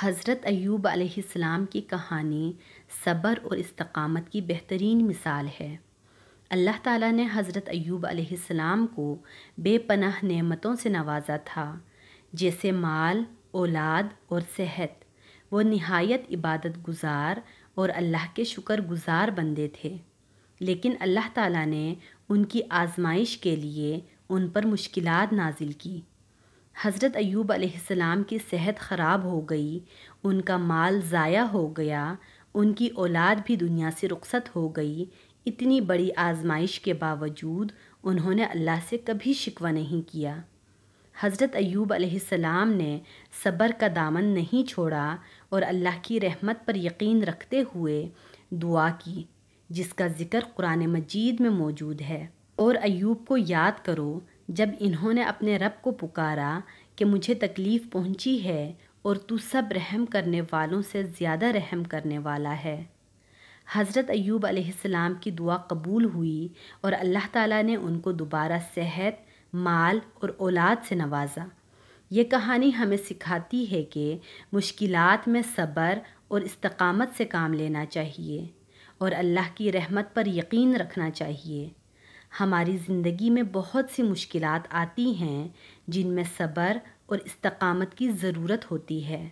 حضرت ایوب علیہ السلام کی کہانی صبر اور استقامت کی بہترین مثال ہے۔ اللہ تعالیٰ نے حضرت ایوب علیہ السلام کو بے پناہ نعمتوں سے نوازا تھا، جیسے مال، اولاد اور صحت۔ وہ نہایت عبادت گزار اور اللہ کے شکر گزار بندے تھے، لیکن اللہ تعالیٰ نے ان کی آزمائش کے لیے ان پر مشکلات نازل کی۔ حضرت ایوب علیہ السلام کی صحت خراب ہو گئی، ان کا مال ضائع ہو گیا، ان کی اولاد بھی دنیا سے رخصت ہو گئی۔ اتنی بڑی آزمائش کے باوجود انہوں نے اللہ سے کبھی شکوہ نہیں کیا۔ حضرت ایوب علیہ السلام نے صبر کا دامن نہیں چھوڑا اور اللہ کی رحمت پر یقین رکھتے ہوئے دعا کی، جس کا ذکر قرآن مجید میں موجود ہے۔ اور ایوب کو یاد کرو جب انہوں نے اپنے رب کو پکارا کہ مجھے تکلیف پہنچی ہے اور تو سب رحم کرنے والوں سے زیادہ رحم کرنے والا ہے۔ حضرت ایوب علیہ السلام کی دعا قبول ہوئی اور اللہ تعالیٰ نے ان کو دوبارہ صحت، مال اور اولاد سے نوازا۔ یہ کہانی ہمیں سکھاتی ہے کہ مشکلات میں صبر اور استقامت سے کام لینا چاہیے اور اللہ کی رحمت پر یقین رکھنا چاہیے۔ ہماری زندگی میں بہت سی مشکلات آتی ہیں جن میں صبر اور استقامت کی ضرورت ہوتی ہے۔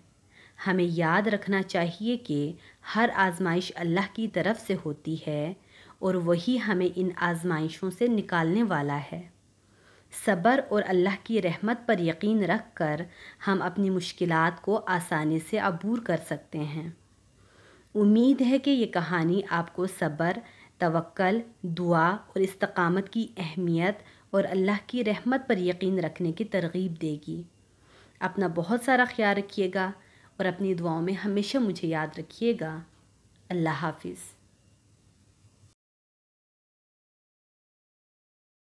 ہمیں یاد رکھنا چاہیے کہ ہر آزمائش اللہ کی طرف سے ہوتی ہے اور وہی ہمیں ان آزمائشوں سے نکالنے والا ہے۔ صبر اور اللہ کی رحمت پر یقین رکھ کر ہم اپنی مشکلات کو آسانی سے عبور کر سکتے ہیں۔ امید ہے کہ یہ کہانی آپ کو صبر، توکل، دعا اور استقامت کی اہمیت اور اللہ کی رحمت پر یقین رکھنے کی ترغیب دے گی۔ اپنا بہت سارا خیال رکھیے گا اور اپنی دعاؤں میں ہمیشہ مجھے یاد رکھیے گا۔ اللہ حافظ۔